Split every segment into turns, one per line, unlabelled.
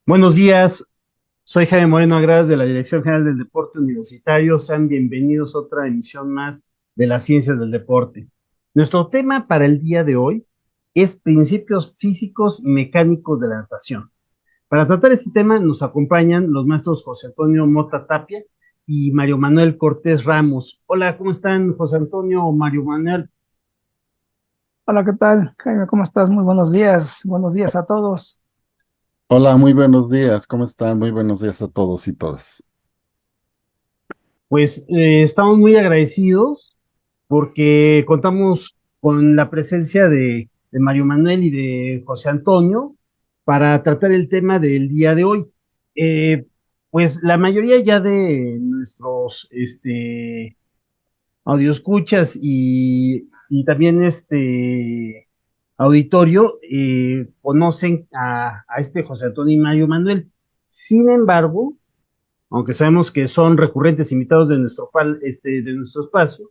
Buenos días, soy Jaime Moreno Agras de la Dirección General del Deporte Universitario. Sean bienvenidos a otra emisión más de las ciencias del deporte. Nuestro tema para el día de hoy es principios físicos y mecánicos de la natación. Para tratar este tema nos acompañan los maestros José Antonio Mota Tapia y Mario Manuel Cortés Ramos. Hola, ¿cómo están, José Antonio o Mario Manuel?
Hola, ¿qué tal, Jaime? ¿Cómo estás? Muy buenos días. Buenos días a todos.
Hola, muy buenos días. ¿Cómo están? Muy buenos días a todos y todas.
Pues estamos muy agradecidos porque contamos con la presencia de Mario Manuel y de José Antonio para tratar el tema del día de hoy. Eh, pues la mayoría ya de nuestros audioscuchas y también auditorio conocen a este José Antonio y Mario Manuel. Sin embargo, aunque sabemos que son recurrentes invitados de de nuestro espacio,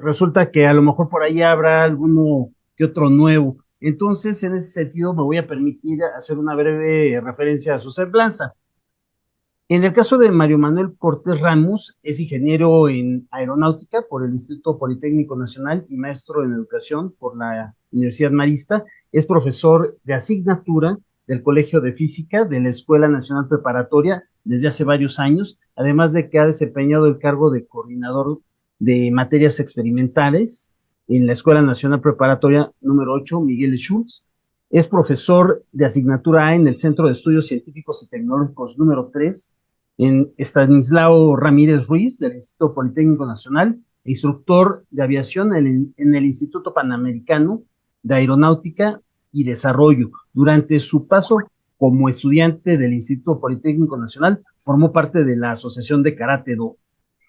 resulta que a lo mejor por ahí habrá alguno que otro nuevo. Entonces, en ese sentido, me voy a permitir hacer una breve referencia a su semblanza. En el caso de Mario Manuel Cortés Ramos, es ingeniero en aeronáutica por el Instituto Politécnico Nacional y maestro en educación por la Universidad Marista. Es profesor de asignatura del Colegio de Física de la Escuela Nacional Preparatoria desde hace varios años, además de que ha desempeñado el cargo de coordinador de materias experimentales en la Escuela Nacional Preparatoria número 8, Miguel Schultz. Es profesor de asignatura A en el Centro de Estudios Científicos y Tecnológicos número 3 en Estanislao Ramírez Ruiz del Instituto Politécnico Nacional, e instructor de aviación en el Instituto Panamericano de Aeronáutica y Desarrollo. Durante su paso como estudiante del Instituto Politécnico Nacional, formó parte de la Asociación de Karate Do.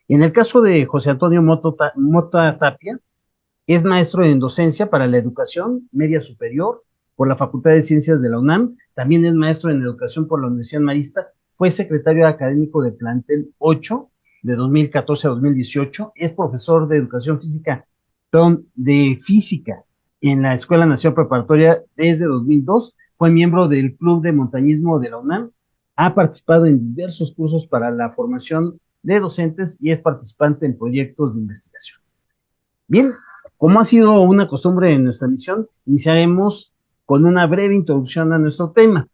En el caso de José Antonio Mota Tapia, es maestro en docencia para la educación media superior por la Facultad de Ciencias de la UNAM. También es maestro en educación por la Universidad Marista. Fue secretario académico de plantel 8 de 2014 a 2018. Es profesor de educación física, perdón, de física en la Escuela Nacional Preparatoria desde 2002. Fue miembro del Club de Montañismo de la UNAM. Ha participado en diversos cursos para la formación de docentes y es participante en proyectos de investigación. Bien, como ha sido una costumbre en nuestra misión, iniciaremos con una breve introducción a nuestro tema.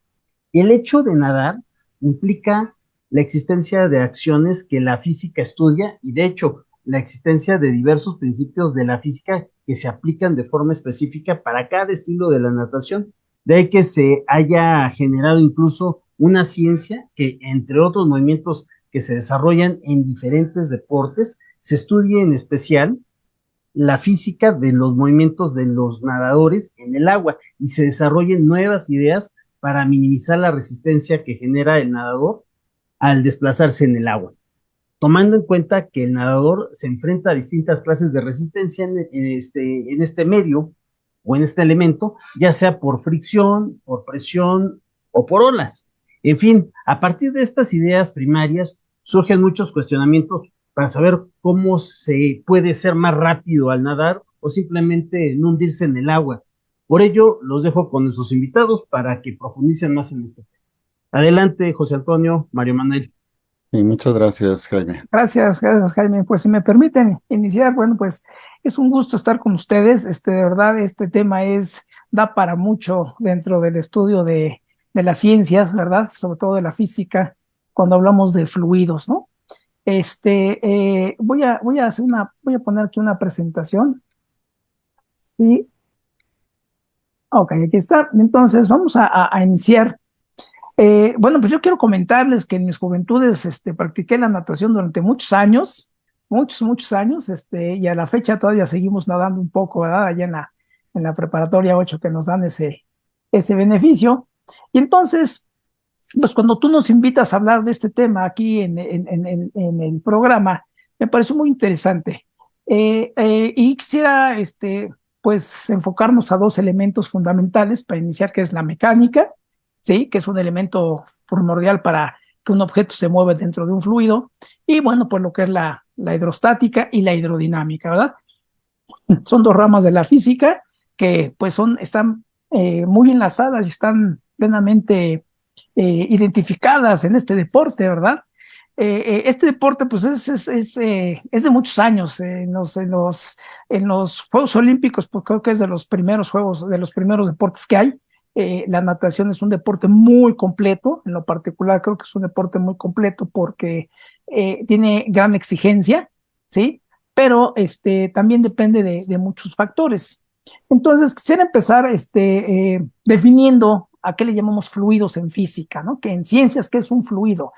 El hecho de nadar implica la existencia de acciones que la física estudia y, de hecho, la existencia de diversos principios de la física que se aplican de forma específica para cada estilo de la natación. De ahí que se haya generado incluso una ciencia que, entre otros movimientos que se desarrollan en diferentes deportes, se estudie en especial la física de los movimientos de los nadadores en el agua y se desarrollen nuevas ideas para minimizar la resistencia que genera el nadador al desplazarse en el agua, tomando en cuenta que el nadador se enfrenta a distintas clases de resistencia en este medio o en este elemento, ya sea por fricción, por presión o por olas. En fin, a partir de estas ideas primarias surgen muchos cuestionamientos para saber cómo se puede ser más rápido al nadar o simplemente no hundirse en el agua. Por ello, los dejo con nuestros invitados para que profundicen más en este tema. Adelante, José Antonio, Mario Manuel.
Y muchas gracias, Jaime.
Gracias, Jaime. Pues si me permiten iniciar, bueno, pues es un gusto estar con ustedes. De verdad, este tema da para mucho dentro del estudio de las ciencias, ¿verdad? Sobre todo de la física, cuando hablamos de fluidos, ¿no? Voy a poner aquí una presentación. Sí, ok, aquí está. Entonces, vamos a iniciar. Bueno, pues yo quiero comentarles que en mis juventudes practiqué la natación durante muchos años, muchos años, y a la fecha todavía seguimos nadando un poco, ¿verdad? Allá en la preparatoria 8 que nos dan ese beneficio. Y entonces, pues cuando tú nos invitas a hablar de este tema aquí en el programa, me pareció muy interesante. Y quisiera, pues, enfocarnos a dos elementos fundamentales para iniciar, que es la mecánica, ¿sí? Que es un elemento primordial para que un objeto se mueva dentro de un fluido, y bueno, pues lo que es la hidrostática y la hidrodinámica, ¿verdad? Son dos ramas de la física que pues están muy enlazadas y están plenamente identificadas en este deporte, ¿verdad? Este deporte pues es de muchos años. En los Juegos Olímpicos pues creo que es de los primeros juegos, de los primeros deportes que hay. La natación es un deporte muy completo, en lo particular creo que es un deporte muy completo porque tiene gran exigencia, ¿sí? Pero también depende de muchos factores. Entonces, quisiera empezar definiendo a qué le llamamos fluidos en física, ¿no? Que en ciencias, ¿qué es un fluido?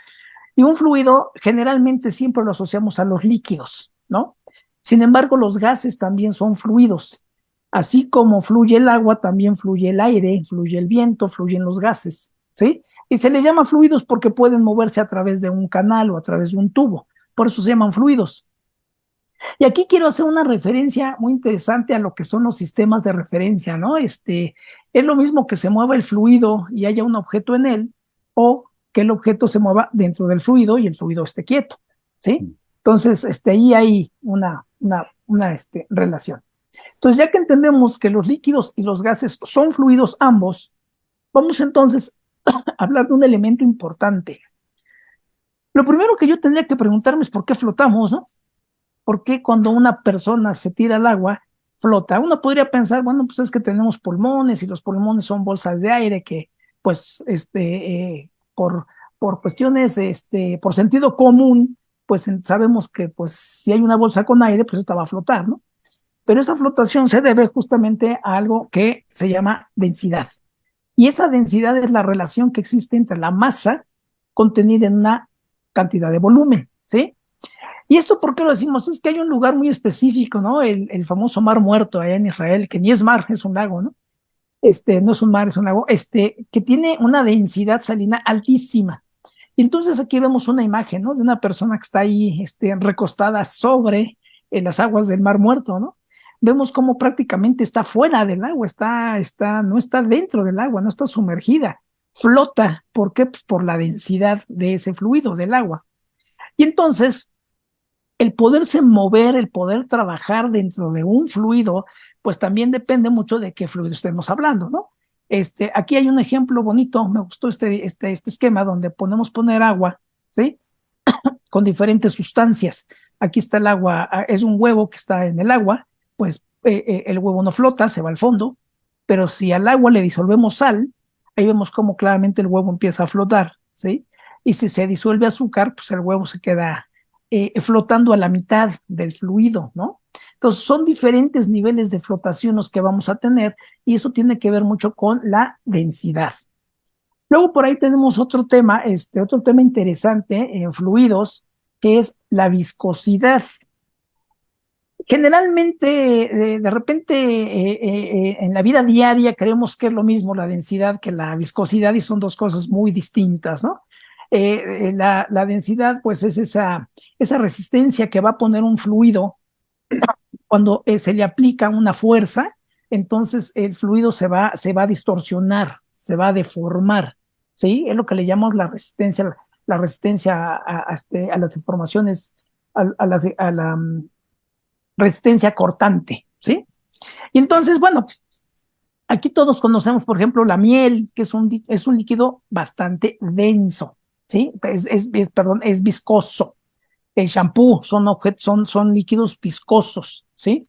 Y un fluido generalmente siempre lo asociamos a los líquidos, ¿no? Sin embargo, los gases también son fluidos. Así como fluye el agua, también fluye el aire, fluye el viento, fluyen los gases, ¿sí? Y se les llama fluidos porque pueden moverse a través de un canal o a través de un tubo. Por eso se llaman fluidos. Y aquí quiero hacer una referencia muy interesante a lo que son los sistemas de referencia, ¿no? Es lo mismo que se mueva el fluido y haya un objeto en él, o que el objeto se mueva dentro del fluido y el fluido esté quieto, ¿sí? Entonces, ahí hay una relación. Entonces, ya que entendemos que los líquidos y los gases son fluidos ambos, vamos entonces a hablar de un elemento importante. Lo primero que yo tendría que preguntarme es por qué flotamos, ¿no? ¿Por qué cuando una persona se tira al agua flota? Uno podría pensar, bueno, pues es que tenemos pulmones y los pulmones son bolsas de aire que, pues, por cuestiones, por sentido común, pues sabemos que, pues, si hay una bolsa con aire, pues esta va a flotar, ¿no? Pero esa flotación se debe justamente a algo que se llama densidad. Y esa densidad es la relación que existe entre la masa contenida en una cantidad de volumen, ¿sí? ¿Y esto por qué lo decimos? Es que hay un lugar muy específico, ¿no? El famoso Mar Muerto allá en Israel, que ni es mar, es un lago, ¿no? No es un mar, es un lago, que tiene una densidad salina altísima. Y entonces aquí vemos una imagen, ¿no? De una persona que está ahí, recostada sobre las aguas del Mar Muerto, ¿no? Vemos cómo prácticamente está fuera del agua, no está dentro del agua, no está sumergida, flota. ¿Por qué? Pues por la densidad de ese fluido del agua. Y entonces, el poderse mover, el poder trabajar dentro de un fluido, pues también depende mucho de qué fluido estemos hablando, ¿no? Aquí hay un ejemplo bonito, me gustó este esquema donde podemos poner agua, ¿sí? Con diferentes sustancias. Aquí está el agua, es un huevo que está en el agua, pues el huevo no flota, se va al fondo, pero si al agua le disolvemos sal, ahí vemos cómo claramente el huevo empieza a flotar, ¿sí? Y si se disuelve azúcar, pues el huevo se queda flotando a la mitad del fluido, ¿no? Entonces son diferentes niveles de flotación los que vamos a tener y eso tiene que ver mucho con la densidad. Luego por ahí tenemos otro tema interesante en fluidos, que es la viscosidad. Generalmente, de repente, en la vida diaria creemos que es lo mismo la densidad que la viscosidad y son dos cosas muy distintas, ¿no? La densidad, pues, es esa resistencia que va a poner un fluido cuando se le aplica una fuerza, entonces el fluido se va a distorsionar, se va a deformar, ¿sí? Es lo que le llamamos la resistencia a las deformaciones, a la resistencia cortante, ¿sí? Y entonces, bueno, aquí todos conocemos, por ejemplo, la miel, que es un líquido bastante denso, ¿sí? Perdón, es viscoso. El shampoo son líquidos viscosos, ¿sí?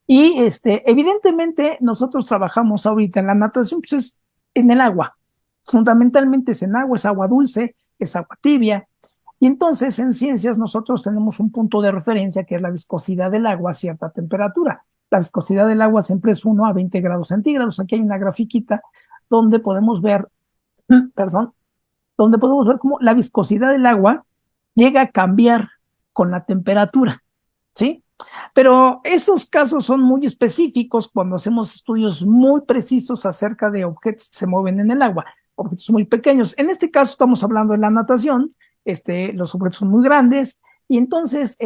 Y evidentemente nosotros trabajamos ahorita en la natación, pues es en el agua. Fundamentalmente es en agua, es agua dulce, es agua tibia. Y entonces en ciencias nosotros tenemos un punto de referencia que es la viscosidad del agua a cierta temperatura. La viscosidad del agua siempre es 1 a 20 grados centígrados. Aquí hay una grafiquita donde podemos ver, perdón, donde podemos ver cómo la viscosidad del agua llega a cambiar con la temperatura, ¿sí? Pero esos casos son muy específicos cuando hacemos estudios muy precisos acerca de objetos que se mueven en el agua, objetos muy pequeños. En este caso estamos hablando de la natación, los objetos son muy grandes y entonces,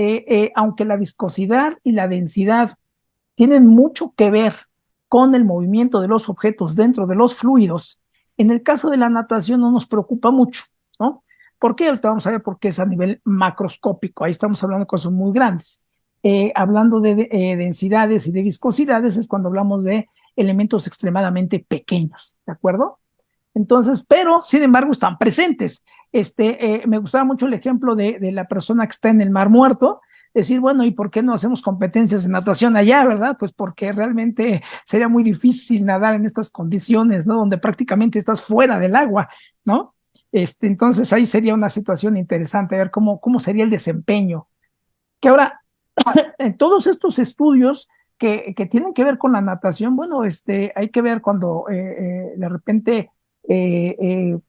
aunque la viscosidad y la densidad tienen mucho que ver con el movimiento de los objetos dentro de los fluidos, en el caso de la natación no nos preocupa mucho, ¿no? ¿Por qué? Ahorita vamos a ver por qué es a nivel macroscópico. Ahí estamos hablando de cosas muy grandes. Hablando de densidades y de viscosidades es cuando hablamos de elementos extremadamente pequeños, ¿de acuerdo? Entonces, pero sin embargo están presentes. Me gustaba mucho el ejemplo de la persona que está en el Mar Muerto, decir, bueno, ¿y por qué no hacemos competencias de natación allá, verdad? Pues porque realmente sería muy difícil nadar en estas condiciones, ¿no? Donde prácticamente estás fuera del agua, ¿no? Entonces ahí sería una situación interesante, ver cómo sería el desempeño. Que ahora, en todos estos estudios que tienen que ver con la natación, bueno, hay que ver cuando de repente,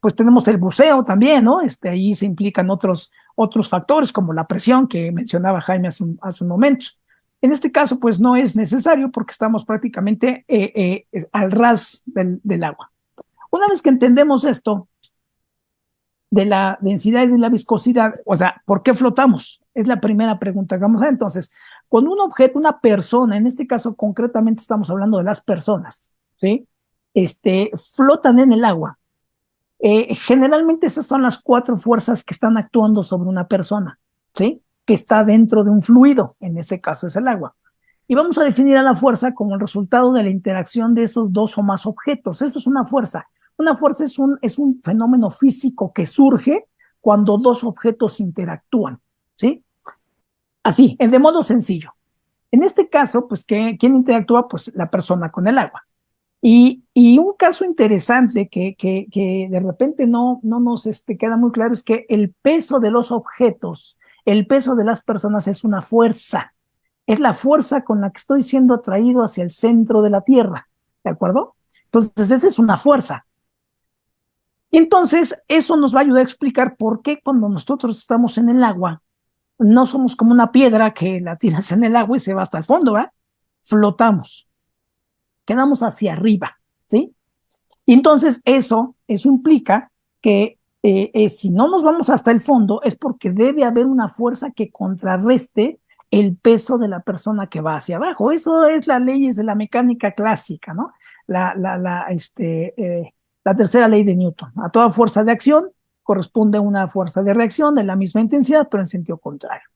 pues tenemos el buceo también, ¿no? Ahí se implican otros factores como la presión que mencionaba Jaime hace un momento. En este caso, pues no es necesario porque estamos prácticamente al ras del agua. Una vez que entendemos esto, de la densidad y de la viscosidad, o sea, ¿por qué flotamos? Es la primera pregunta que vamos a hacer. Entonces, cuando un objeto, una persona, en este caso concretamente estamos hablando de las personas, ¿sí? Flotan en el agua. Generalmente esas son las 4 fuerzas que están actuando sobre una persona, ¿sí? Que está dentro de un fluido, en este caso es el agua. Y vamos a definir a la fuerza como el resultado de la interacción de esos 2 o más objetos. Eso es una fuerza. Una fuerza es un fenómeno físico que surge cuando 2 objetos interactúan, ¿sí? Así, de modo sencillo. En este caso, pues, ¿quién interactúa? Pues la persona con el agua. Y un caso interesante que de repente no nos queda muy claro es que el peso de los objetos, el peso de las personas es una fuerza. Es la fuerza con la que estoy siendo atraído hacia el centro de la Tierra, ¿de acuerdo? Entonces, esa es una fuerza. Y entonces, eso nos va a ayudar a explicar por qué cuando nosotros estamos en el agua, no somos como una piedra que la tiras en el agua y se va hasta el fondo, ¿verdad? Flotamos, quedamos hacia arriba, ¿sí? Y entonces, eso implica que si no nos vamos hasta el fondo, es porque debe haber una fuerza que contrarreste el peso de la persona que va hacia abajo. Eso es las leyes de la mecánica clásica, ¿no? La tercera ley de Newton. A toda fuerza de acción corresponde una fuerza de reacción de la misma intensidad, pero en sentido contrario.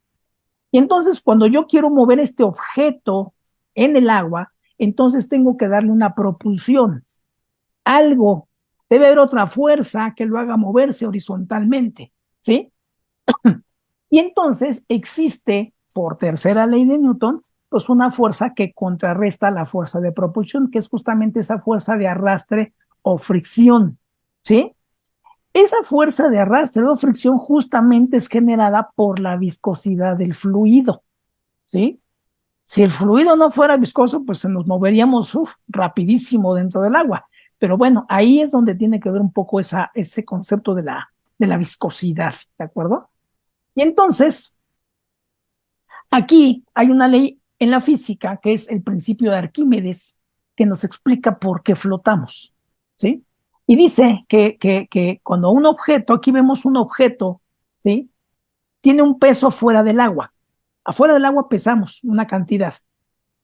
Y entonces, cuando yo quiero mover este objeto en el agua, entonces tengo que darle una propulsión. Algo, debe haber otra fuerza que lo haga moverse horizontalmente, ¿sí? Y entonces existe, por tercera ley de Newton, pues una fuerza que contrarresta la fuerza de propulsión, que es justamente esa fuerza de arrastre o fricción, ¿sí? Esa fuerza de arrastre o fricción justamente es generada por la viscosidad del fluido, ¿sí? Si el fluido no fuera viscoso, pues se nos moveríamos rapidísimo dentro del agua. Pero bueno, ahí es donde tiene que ver un poco ese concepto de la viscosidad, ¿de acuerdo? Y entonces, aquí hay una ley en la física que es el principio de Arquímedes, que nos explica por qué flotamos, ¿sí? Y dice que cuando un objeto, aquí vemos un objeto, ¿sí? Tiene un peso fuera del agua. Afuera del agua pesamos una cantidad,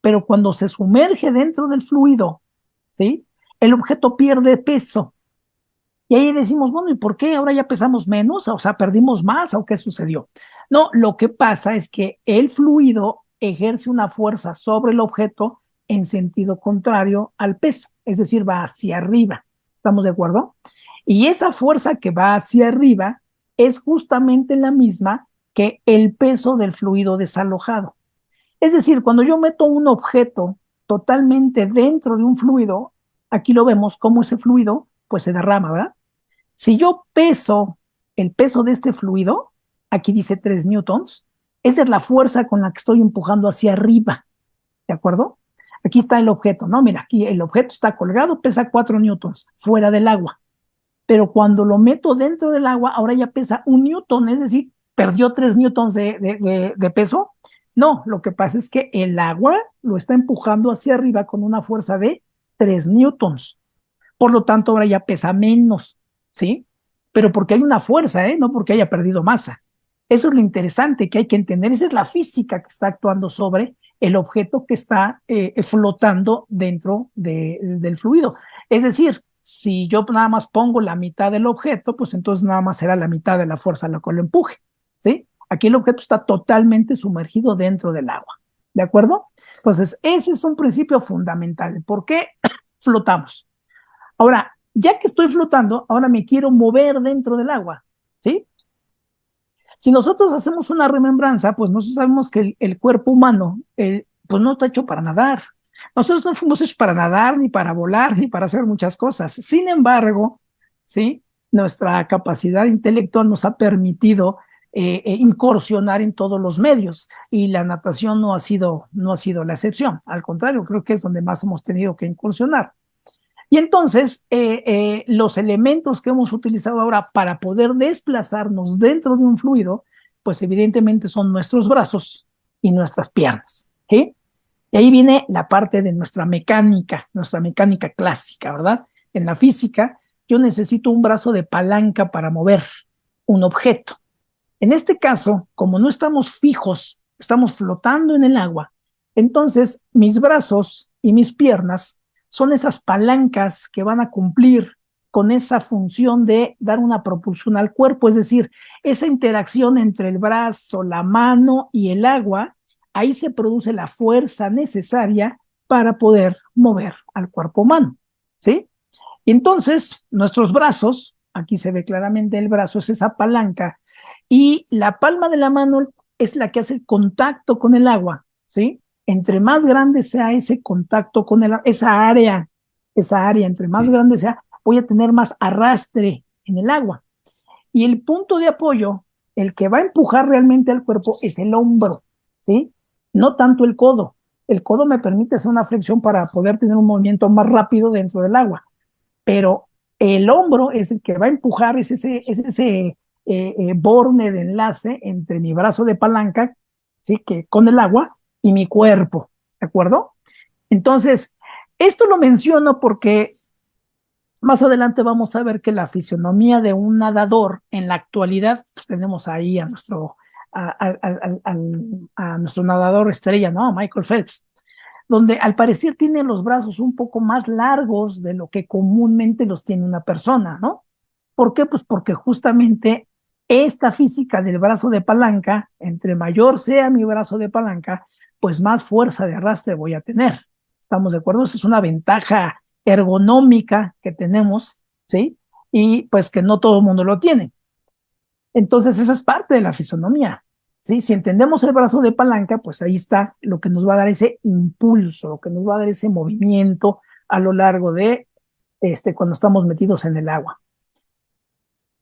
pero cuando se sumerge dentro del fluido, ¿sí? El objeto pierde peso. Y ahí decimos, bueno, ¿y por qué ahora ya pesamos menos? O sea, ¿perdimos más o qué sucedió? No, lo que pasa es que el fluido ejerce una fuerza sobre el objeto en sentido contrario al peso, es decir, va hacia arriba. ¿Estamos de acuerdo? Y esa fuerza que va hacia arriba es justamente la misma que el peso del fluido desalojado. Es decir, cuando yo meto un objeto totalmente dentro de un fluido, aquí lo vemos como ese fluido pues se derrama, ¿verdad? Si yo peso el peso de este fluido, aquí dice 3 newtons, esa es la fuerza con la que estoy empujando hacia arriba, ¿de acuerdo? Aquí está el objeto, ¿no? Mira, aquí el objeto está colgado, pesa 4 newtons fuera del agua, pero cuando lo meto dentro del agua, ahora ya pesa 1 newton, es decir, perdió 3 newtons de peso. No, lo que pasa es que el agua lo está empujando hacia arriba con una fuerza de 3 newtons. Por lo tanto, ahora ya pesa menos, ¿sí? Pero porque hay una fuerza, ¿eh? No porque haya perdido masa. Eso es lo interesante que hay que entender. Esa es la física que está actuando sobre el objeto que está flotando dentro del fluido. Es decir, si yo nada más pongo la mitad del objeto, pues entonces nada más será la mitad de la fuerza a la que lo empuje, ¿sí? Aquí el objeto está totalmente sumergido dentro del agua, ¿de acuerdo? Entonces, ese es un principio fundamental. ¿Por qué flotamos? Ahora, ya que estoy flotando, ahora me quiero mover dentro del agua, ¿sí? Si nosotros hacemos una remembranza, pues nosotros sabemos que el cuerpo humano, pues no está hecho para nadar. Nosotros no fuimos hechos para nadar, ni para volar, ni para hacer muchas cosas. Sin embargo, ¿sí? Nuestra capacidad intelectual nos ha permitido incursionar en todos los medios y la natación no ha sido la excepción. Al contrario, creo que es donde más hemos tenido que incursionar. Y entonces, los elementos que hemos utilizado ahora para poder desplazarnos dentro de un fluido, pues evidentemente son nuestros brazos y nuestras piernas, ¿sí? Y ahí viene la parte de nuestra mecánica clásica, ¿verdad? En la física, yo necesito un brazo de palanca para mover un objeto. En este caso, como no estamos fijos, estamos flotando en el agua, entonces mis brazos y mis piernas son esas palancas que van a cumplir con esa función de dar una propulsión al cuerpo, es decir, esa interacción entre el brazo, la mano y el agua, ahí se produce la fuerza necesaria para poder mover al cuerpo humano, ¿sí? Y entonces, nuestros brazos, aquí se ve claramente el brazo, es esa palanca, y la palma de la mano es la que hace el contacto con el agua, ¿sí? Entre más grande sea ese contacto con esa área, entre más grande sea, voy a tener más arrastre en el agua. Y el punto de apoyo, el que va a empujar realmente al cuerpo, es el hombro, ¿sí? No tanto el codo. El codo me permite hacer una flexión para poder tener un movimiento más rápido dentro del agua, pero el hombro es el que va a empujar, es ese borne de enlace entre mi brazo de palanca, ¿sí? Que con el agua y mi cuerpo, ¿de acuerdo? Entonces, esto lo menciono porque más adelante vamos a ver que la fisionomía de un nadador en la actualidad, pues tenemos ahí a nuestro nadador estrella, ¿no? Michael Phelps, donde al parecer tiene los brazos un poco más largos de lo que comúnmente los tiene una persona, ¿no? ¿Por qué? Pues porque justamente esta física del brazo de palanca, entre mayor sea mi brazo de palanca, pues más fuerza de arrastre voy a tener. ¿Estamos de acuerdo? Esa es una ventaja ergonómica que tenemos, ¿sí? Y pues que no todo el mundo lo tiene. Entonces, esa es parte de la fisonomía, ¿sí? Si entendemos el brazo de palanca, pues ahí está lo que nos va a dar ese impulso, lo que nos va a dar ese movimiento a lo largo de cuando estamos metidos en el agua.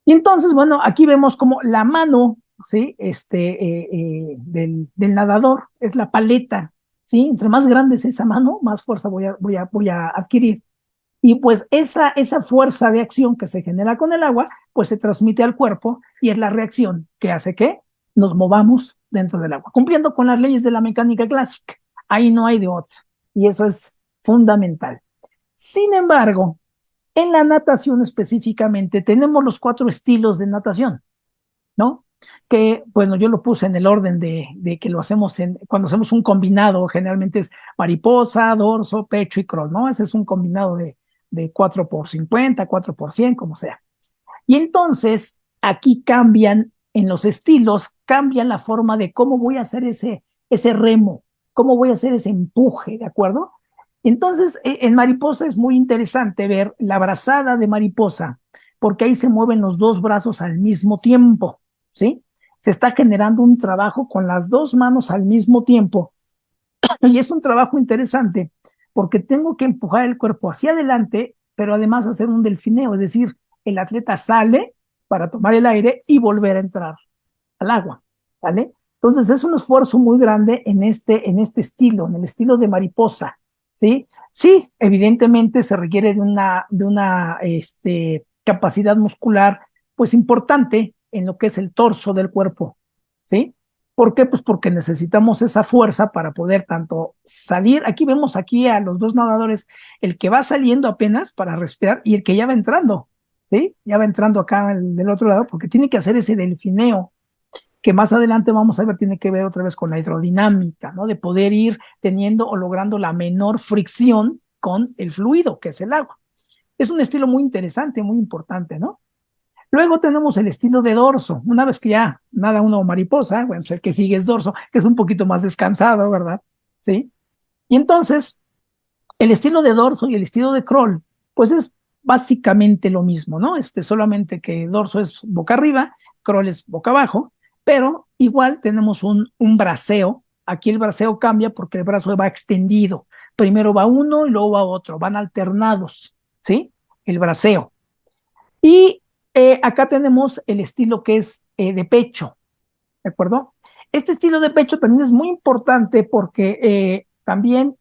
Y entonces, bueno, aquí vemos como la mano, ¿sí? Del nadador es la paleta, ¿sí? Entre más grande es esa mano, más fuerza voy a adquirir. Y pues esa fuerza de acción que se genera con el agua, pues se transmite al cuerpo y es la reacción que hace que nos movamos dentro del agua, cumpliendo con las leyes de la mecánica clásica. Ahí no hay de otra. Y eso es fundamental. Sin embargo, en la natación específicamente tenemos los 4 estilos de natación, ¿no? Que, bueno, yo lo puse en el orden de que lo hacemos cuando hacemos un combinado, generalmente es mariposa, dorso, pecho y crawl, ¿no? Ese es un combinado de 4x50, 4x100, como sea. Y entonces, aquí cambian, en los estilos, cambian la forma de cómo voy a hacer ese remo, cómo voy a hacer ese empuje, ¿de acuerdo? Entonces, en mariposa es muy interesante ver la brazada de mariposa, porque ahí se mueven los 2 brazos al mismo tiempo, ¿sí? Se está generando un trabajo con las 2 manos al mismo tiempo. Y es un trabajo interesante porque tengo que empujar el cuerpo hacia adelante, pero además hacer un delfineo, es decir, el atleta sale para tomar el aire y volver a entrar al agua, ¿vale? Entonces es un esfuerzo muy grande en este estilo, en el estilo de mariposa, ¿sí? Sí, evidentemente se requiere de una capacidad muscular, pues importante en lo que es el torso del cuerpo, ¿sí? ¿Por qué? Pues porque necesitamos esa fuerza para poder tanto salir. Aquí vemos aquí a los 2 nadadores, el que va saliendo apenas para respirar y el que ya va entrando, ¿sí? Ya va entrando acá del otro lado porque tiene que hacer ese delfineo que más adelante vamos a ver, tiene que ver otra vez con la hidrodinámica, ¿no? De poder ir teniendo o logrando la menor fricción con el fluido, que es el agua. Es un estilo muy interesante, muy importante, ¿no? Luego tenemos el estilo de dorso. Una vez que ya nada uno mariposa, bueno, pues el que sigue es dorso, que es un poquito más descansado, ¿verdad? ¿Sí? Y entonces, el estilo de dorso y el estilo de crawl, pues es básicamente lo mismo, ¿no? Solamente que dorso es boca arriba, crawl es boca abajo, pero igual tenemos un braceo. Aquí el braceo cambia porque el brazo va extendido. Primero va uno y luego va otro, van alternados, ¿sí? El braceo. Y acá tenemos el estilo que es de pecho, ¿de acuerdo? Este estilo de pecho también es muy importante porque también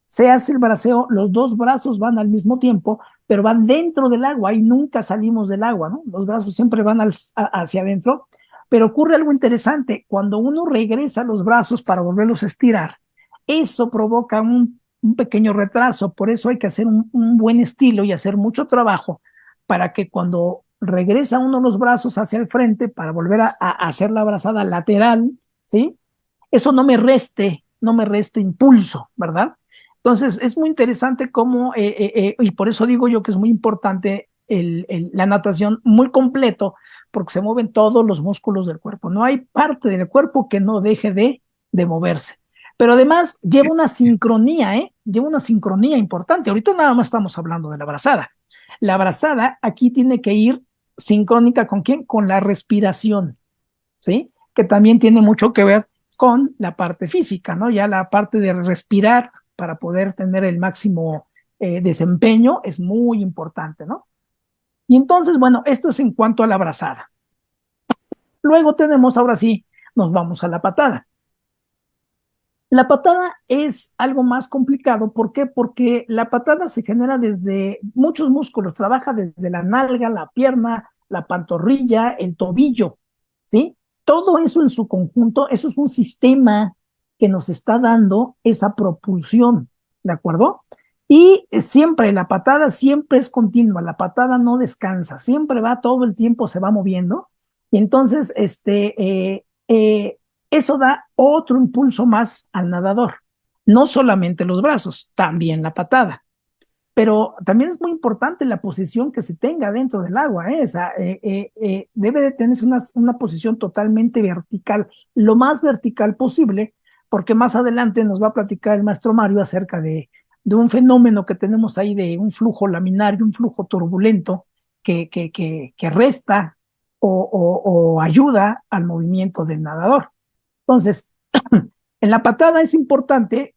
se hace el braceo, los dos brazos van al mismo tiempo, pero van dentro del agua y nunca salimos del agua, ¿no? Los brazos siempre van hacia adentro, pero ocurre algo interesante, cuando uno regresa los brazos para volverlos a estirar, eso provoca un pequeño retraso, por eso hay que hacer un buen estilo y hacer mucho trabajo para que cuando regresa uno los brazos hacia el frente para volver a hacer la brazada lateral, ¿sí? Eso no me reste impulso, ¿verdad? Entonces, es muy interesante cómo, y por eso digo yo que es muy importante la natación muy completo, porque se mueven todos los músculos del cuerpo. No hay parte del cuerpo que no deje de moverse. Pero además lleva una sincronía, ¿eh? Lleva una sincronía importante. Ahorita nada más estamos hablando de la brazada. La brazada aquí tiene que ir sincrónica con quién? Con la respiración, ¿sí? Que también tiene mucho que ver con la parte física, ¿no? Ya la parte de respirar para poder tener el máximo desempeño es muy importante, ¿no? Y entonces, bueno, esto es en cuanto a la brazada. Luego tenemos, ahora sí, nos vamos a la patada. La patada es algo más complicado. ¿Por qué? Porque la patada se genera desde muchos músculos, trabaja desde la nalga, la pierna, la pantorrilla, el tobillo, ¿sí? Todo eso en su conjunto, eso es un sistema que nos está dando esa propulsión, ¿de acuerdo? Y siempre, la patada siempre es continua, la patada no descansa, siempre va todo el tiempo, se va moviendo. Y entonces, eso da otro impulso más al nadador. No solamente los brazos, también la patada. Pero también es muy importante la posición que se tenga dentro del agua, ¿eh? O sea, debe de tenerse una posición totalmente vertical, lo más vertical posible, porque más adelante nos va a platicar el maestro Mario acerca de un fenómeno que tenemos ahí de un flujo laminario, un flujo turbulento que resta o ayuda al movimiento del nadador. Entonces, en la patada es importante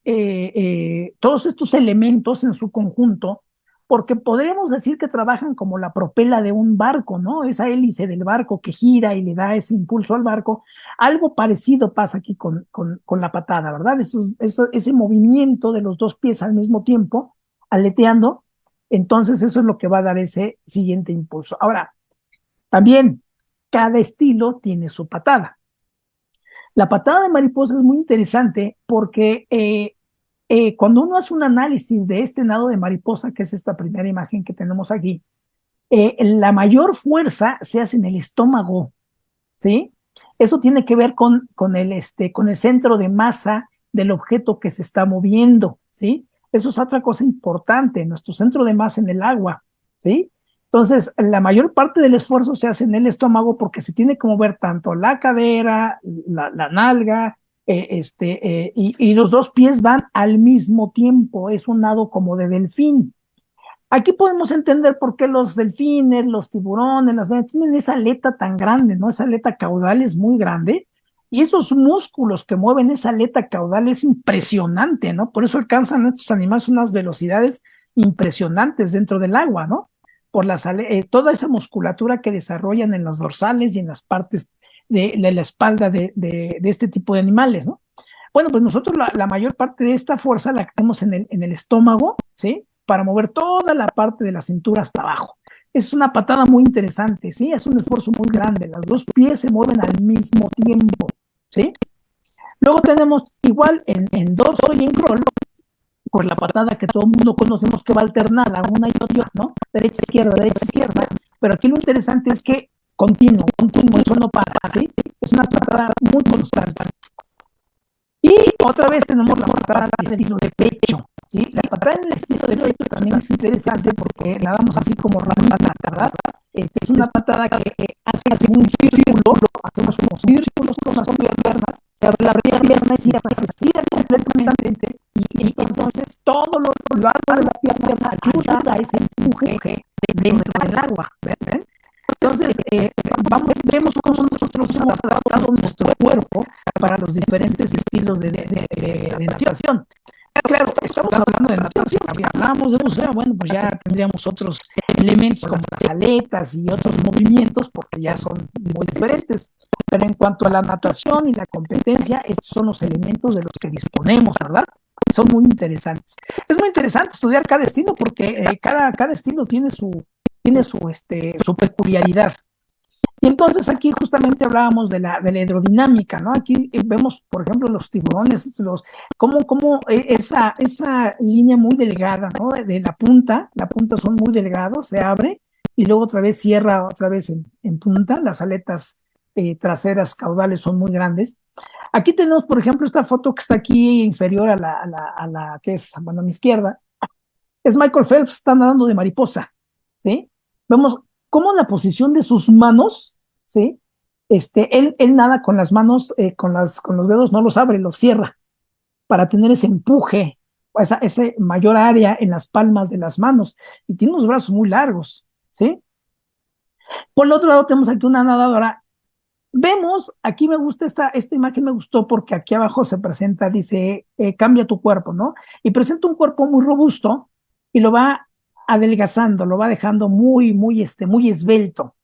todos estos elementos en su conjunto, porque podríamos decir que trabajan como la propela de un barco, ¿no? Esa hélice del barco que gira y le da ese impulso al barco. Algo parecido pasa aquí con la patada, ¿verdad? Ese movimiento de los dos pies al mismo tiempo, aleteando, entonces eso es lo que va a dar ese siguiente impulso. Ahora, también cada estilo tiene su patada. La patada de mariposa es muy interesante porque cuando uno hace un análisis de este nado de mariposa, que es esta primera imagen que tenemos aquí, la mayor fuerza se hace en el estómago, ¿sí? Eso tiene que ver con el centro de masa del objeto que se está moviendo, ¿sí? Eso es otra cosa importante, nuestro centro de masa en el agua, ¿sí? Entonces, la mayor parte del esfuerzo se hace en el estómago porque se tiene que mover tanto la cadera, la nalga, y los dos pies van al mismo tiempo. Es un nado como de delfín. Aquí podemos entender por qué los delfines, los tiburones, las ballenas tienen esa aleta tan grande, ¿no? Esa aleta caudal es muy grande y esos músculos que mueven esa aleta caudal es impresionante, ¿no? Por eso alcanzan estos animales unas velocidades impresionantes dentro del agua, ¿no? Por toda esa musculatura que desarrollan en los dorsales y en las partes de la espalda de este tipo de animales, ¿no? Bueno, pues nosotros la mayor parte de esta fuerza la tenemos en el estómago, ¿sí? Para mover toda la parte de la cintura hasta abajo. Es una patada muy interesante, ¿sí? Es un esfuerzo muy grande. Los dos pies se mueven al mismo tiempo, ¿sí? Luego tenemos igual en dorso y en crawl, por la patada que todo el mundo conocemos que va alternada, una y otra, ¿no? Derecha, izquierda, pero aquí lo interesante es que continuo, eso no para, ¿sí? Es una patada muy constante. Y otra vez tenemos la patada de estilo de pecho, ¿sí? La patada en el estilo de pecho también es interesante porque la damos así como ratonata, ¿verdad? Es una patada que hace un círculo, hacemos como círculos con las piernas, se abre la pierna y se estira completamente y entonces todo lo largo de la pierna ayuda a ese empuje dentro del agua, ¿ven? Entonces, vemos cómo nosotros hemos adaptado nuestro cuerpo para los diferentes estilos de natación. Claro, estamos hablando de natación. Si hablamos de buceo, bueno, pues ya tendríamos otros elementos como las aletas y otros movimientos, porque ya son muy diferentes. Pero en cuanto a la natación y la competencia, estos son los elementos de los que disponemos, ¿verdad? Son muy interesantes. Es muy interesante estudiar cada estilo porque cada estilo tiene su peculiaridad. Y entonces aquí justamente hablábamos de la hidrodinámica, ¿no? Aquí vemos, por ejemplo, los tiburones, cómo esa línea muy delgada, ¿no? De la punta son muy delgados, se abre y luego otra vez cierra otra vez en punta, las aletas traseras caudales son muy grandes. Aquí tenemos, por ejemplo, esta foto que está aquí inferior a la que es, bueno, a mi izquierda, es Michael Phelps, está nadando de mariposa, ¿sí? Vemos cómo la posición de sus manos, ¿sí? Él nada con las manos, con los dedos no los abre, los cierra para tener ese empuje, ese mayor área en las palmas de las manos, y tiene unos brazos muy largos, ¿sí? Por el otro lado tenemos aquí una nadadora. Vemos, aquí me gusta esta imagen, me gustó porque aquí abajo se presenta, dice, cambia tu cuerpo, ¿no? Y presenta un cuerpo muy robusto y lo va adelgazando, lo va dejando muy esbelto.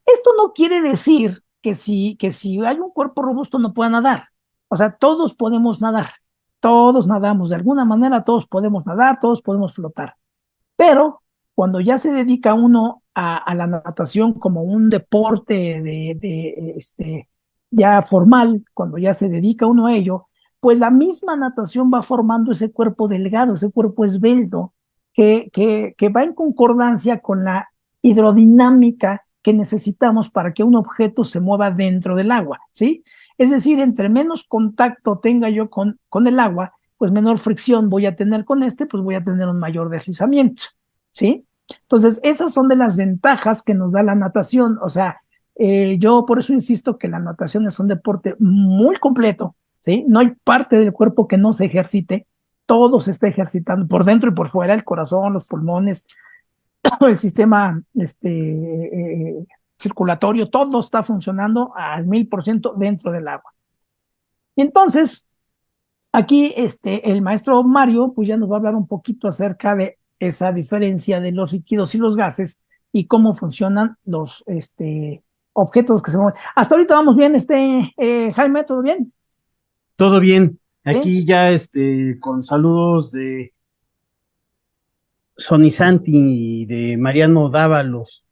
Esto no quiere decir que si hay un cuerpo robusto no pueda nadar. O sea, todos podemos nadar, todos nadamos, de alguna manera todos podemos nadar, todos podemos flotar. Pero cuando ya se dedica uno a la natación como un deporte ya formal, cuando ya se dedica uno a ello, pues la misma natación va formando ese cuerpo delgado, ese cuerpo esbelto, que va en concordancia con la hidrodinámica que necesitamos para que un objeto se mueva dentro del agua, ¿sí? Es decir, entre menos contacto tenga yo con el agua, pues menor fricción voy a tener con pues voy a tener un mayor deslizamiento, ¿sí? Entonces, esas son de las ventajas que nos da la natación. O sea, yo por eso insisto que la natación es un deporte muy completo, ¿sí? No hay parte del cuerpo que no se ejercite, todo se está ejercitando por dentro y por fuera, el corazón, los pulmones, el sistema circulatorio, todo está funcionando al 1000% dentro del agua. Entonces, aquí el maestro Mario pues ya nos va a hablar un poquito acerca de esa diferencia de los líquidos y los gases y cómo funcionan los objetos que se mueven. Hasta ahorita vamos bien, Jaime, ¿todo bien?
Todo bien.
¿Sí?
Aquí ya con saludos de Sonny Santi y de Mariano Dávalos,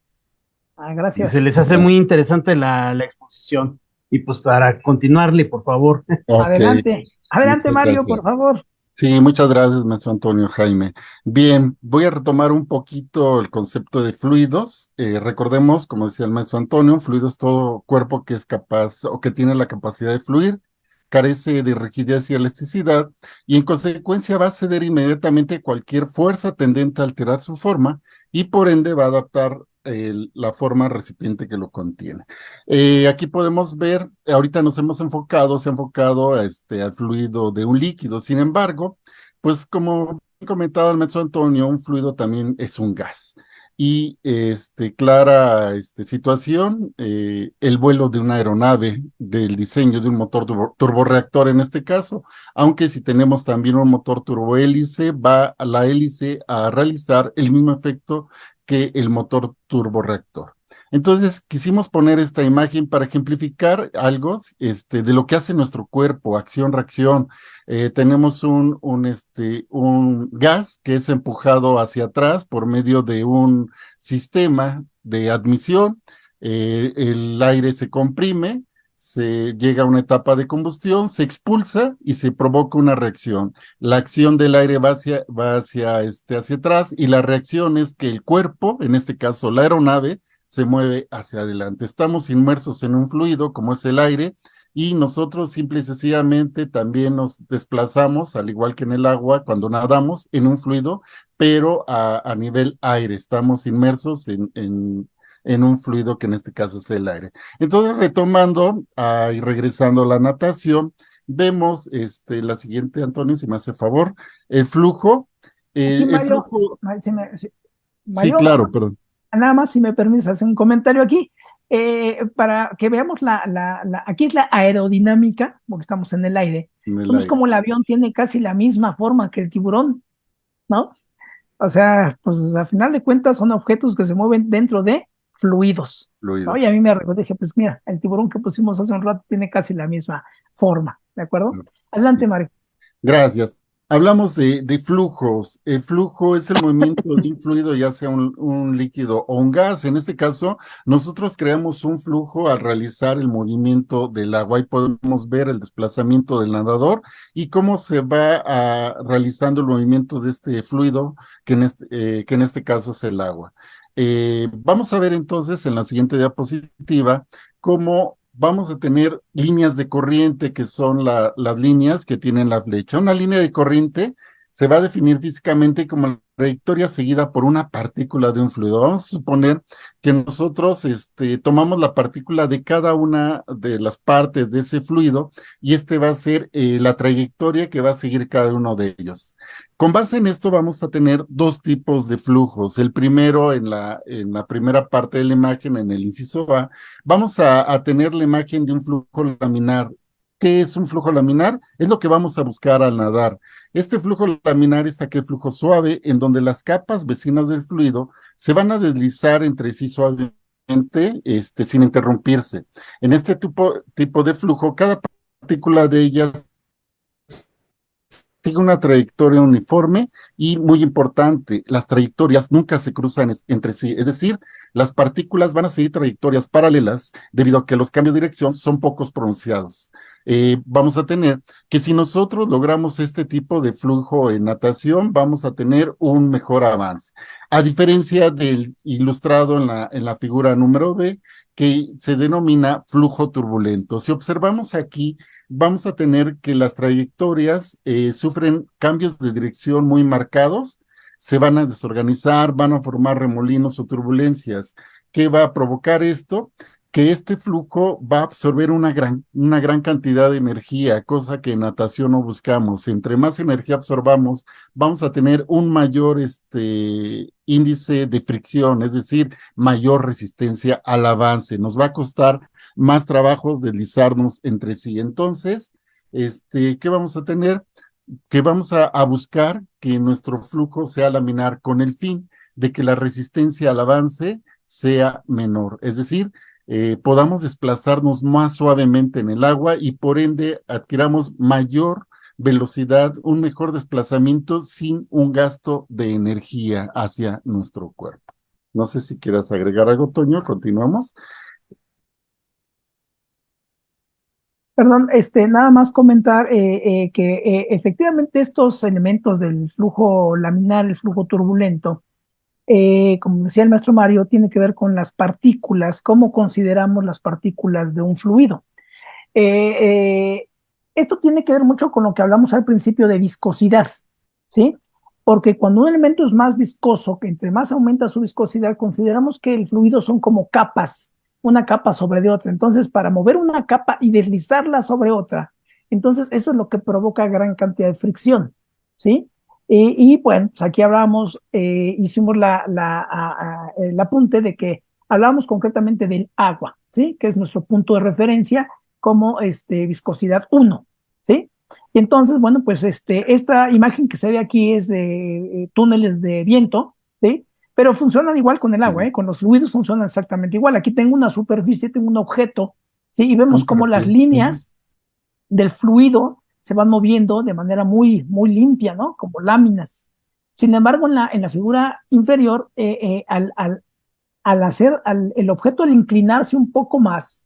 que se
Gracias.
les hace muy interesante la exposición. Y pues para continuarle, por favor.
Ok,
Adelante. Adelante,
muchas
Mario, por
gracias.
favor.
Sí, muchas gracias, maestro Antonio Jaime. Bien, voy a retomar un poquito el concepto de fluidos. Recordemos, como decía el maestro Antonio, un fluido es todo cuerpo que es capaz o que tiene la capacidad de fluir, carece de rigidez y elasticidad y en consecuencia va a ceder inmediatamente cualquier fuerza tendente a alterar su forma y por ende va a adaptar la forma al recipiente que lo contiene. Aquí podemos ver, ahorita se ha enfocado al fluido de un líquido. Sin embargo, pues como comentaba el maestro Antonio, un fluido también es un gas. Y clara situación, el vuelo de una aeronave, del diseño de un motor turborreactor en este caso, aunque si tenemos también un motor turbohélice, va a la hélice a realizar el mismo efecto que el motor turborreactor. Entonces, quisimos poner esta imagen para ejemplificar algo de lo que hace nuestro cuerpo, acción-reacción. Tenemos un gas que es empujado hacia atrás por medio de un sistema de admisión. El aire se comprime, se llega a una etapa de combustión, se expulsa y se provoca una reacción. La acción del aire hacia atrás y la reacción es que el cuerpo, en este caso la aeronave, se mueve hacia adelante. Estamos inmersos en un fluido como es el aire y nosotros simple y sencillamente también nos desplazamos, al igual que en el agua, cuando nadamos en un fluido, pero a nivel aire. Estamos inmersos en un fluido que en este caso es el aire. Entonces, retomando y regresando a la natación, vemos la siguiente, Antonio, si me hace favor, el flujo.
Aquí,
El
Mario,
flujo, sí,
Mario,
claro, perdón.
nada más si me permites hacer un comentario aquí, para que veamos aquí es la aerodinámica, porque estamos en el aire.
en el
Vemos
aire.
como el avión tiene casi la misma forma que el tiburón, ¿no? O sea, pues a final de cuentas son objetos que se mueven dentro de fluidos, ¿no? Y a mí
Fluidos.
me recordé, dije, pues mira, el tiburón que pusimos hace un rato tiene casi la misma forma, ¿de acuerdo? Adelante,
Sí.
Mario.
Gracias. Hablamos de flujos. El flujo es el movimiento de un fluido, ya sea un líquido o un gas. En este caso, nosotros creamos un flujo al realizar el movimiento del agua y podemos ver el desplazamiento del nadador y cómo se va realizando el movimiento de este fluido, que en este caso es el agua. Vamos a ver entonces en la siguiente diapositiva cómo vamos a tener líneas de corriente, que son las líneas que tienen la flecha. Una línea de corriente se va a definir físicamente como la trayectoria seguida por una partícula de un fluido. Vamos a suponer que nosotros tomamos la partícula de cada una de las partes de ese fluido y va a ser la trayectoria que va a seguir cada uno de ellos. Con base en esto vamos a tener dos tipos de flujos. El primero en la primera parte de la imagen, en el inciso A, vamos a tener la imagen de un flujo laminar. ¿Qué es un flujo laminar? Es lo que vamos a buscar al nadar. Este flujo laminar es aquel flujo suave en donde las capas vecinas del fluido se van a deslizar entre sí suavemente, sin interrumpirse. En este tipo de flujo, cada partícula de ellas sigue una trayectoria uniforme y muy importante, las trayectorias nunca se cruzan entre sí, es decir, las partículas van a seguir trayectorias paralelas debido a que los cambios de dirección son pocos pronunciados. Vamos a tener que si nosotros logramos este tipo de flujo en natación, vamos a tener un mejor avance. A diferencia del ilustrado en la figura número B, que se denomina flujo turbulento. Si observamos aquí, vamos a tener que las trayectorias sufren cambios de dirección muy marcados, se van a desorganizar, van a formar remolinos o turbulencias. ¿Qué va a provocar esto? Que este flujo va a absorber una gran cantidad de energía, cosa que en natación no buscamos. Entre más energía absorbamos, vamos a tener un mayor índice de fricción, es decir, mayor resistencia al avance. Nos va a costar más trabajos deslizarnos entre sí. Entonces, ¿qué vamos a tener? Que vamos a buscar que nuestro flujo sea laminar con el fin de que la resistencia al avance sea menor, es decir, podamos desplazarnos más suavemente en el agua y por ende adquiramos mayor velocidad, un mejor desplazamiento sin un gasto de energía hacia nuestro cuerpo. No sé si quieras agregar algo, Toño, continuamos.
Perdón, nada más comentar que efectivamente estos elementos del flujo laminar, el flujo turbulento, como decía el maestro Mario, tiene que ver con las partículas, cómo consideramos las partículas de un fluido. Esto tiene que ver mucho con lo que hablamos al principio de viscosidad, ¿sí? Porque cuando un elemento es más viscoso, que entre más aumenta su viscosidad, consideramos que el fluido son como capas, una capa sobre de otra. Entonces, para mover una capa y deslizarla sobre otra, entonces eso es lo que provoca gran cantidad de fricción, ¿sí? Y bueno, pues aquí hablamos, hicimos el apunte de que hablamos concretamente del agua, ¿sí? Que es nuestro punto de referencia como viscosidad 1, ¿sí? Y entonces, bueno, pues esta imagen que se ve aquí es de túneles de viento, ¿sí? Pero funcionan igual con el agua, ¿eh? Con los fluidos funcionan exactamente igual. Aquí tengo una superficie, tengo un objeto, ¿sí? Y vemos
Un
cómo las
perfil.
líneas del fluido se van moviendo de manera muy, muy limpia, ¿no? Como láminas. Sin embargo, en la figura inferior, al hacer el objeto al inclinarse un poco más,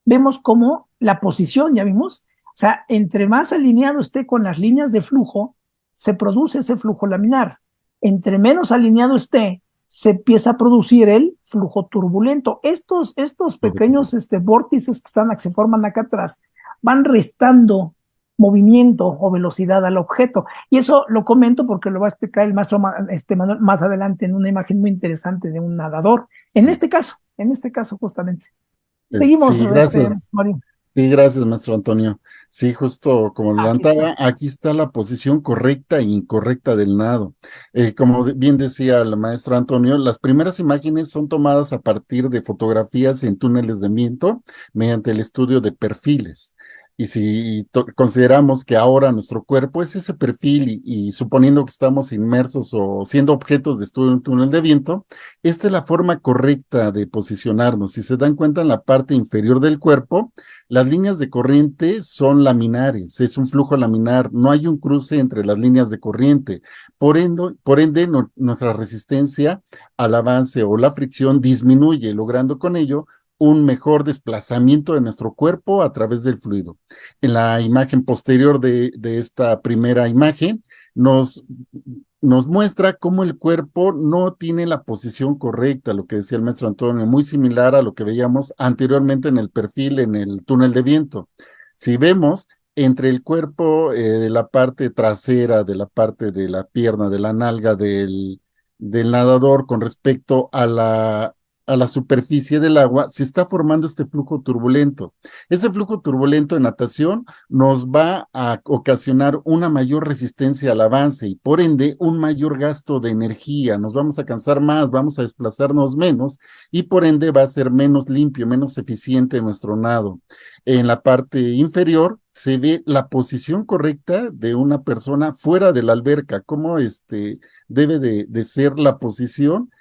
vemos cómo la posición, ya vimos, o sea, entre más alineado esté con las líneas de flujo, se produce ese flujo laminar. Entre menos alineado esté, se empieza a producir el flujo turbulento. Estos pequeños vórtices que se forman acá atrás van restando movimiento o velocidad al objeto. Y eso lo comento porque lo va a explicar el maestro Manuel más adelante en una imagen muy interesante de un nadador. En este caso justamente. Seguimos,
Sí, gracias.
Mario.
Sí, gracias, maestro Antonio. Sí, justo como lo
Aquí
adelantaba,
está.
aquí está la posición correcta e incorrecta del nado. Como bien decía el maestro Antonio, las primeras imágenes son tomadas a partir de fotografías en túneles de viento mediante el estudio de perfiles. Y si consideramos que ahora nuestro cuerpo es ese perfil y suponiendo que estamos inmersos o siendo objetos de estudio en un túnel de viento, esta es la forma correcta de posicionarnos. Si se dan cuenta en la parte inferior del cuerpo, las líneas de corriente son laminares, es un flujo laminar, no hay un cruce entre las líneas de corriente. Por ende, nuestra resistencia al avance o la fricción disminuye, logrando con ello un mejor desplazamiento de nuestro cuerpo a través del fluido. En la imagen posterior de esta primera imagen, nos, nos muestra cómo el cuerpo no tiene la posición correcta, lo que decía el maestro Antonio, muy similar a lo que veíamos anteriormente en el perfil en el túnel de viento. Si vemos entre el cuerpo de la parte trasera, de la parte de la pierna, de la nalga del nadador con respecto a la superficie del agua, se está formando este flujo turbulento. Ese flujo turbulento en natación nos va a ocasionar una mayor resistencia al avance y por ende un mayor gasto de energía. Nos vamos a cansar más, vamos a desplazarnos menos y por ende va a ser menos limpio, menos eficiente nuestro nado. En la parte inferior se ve la posición correcta de una persona fuera de la alberca, cómo debe de ser la posición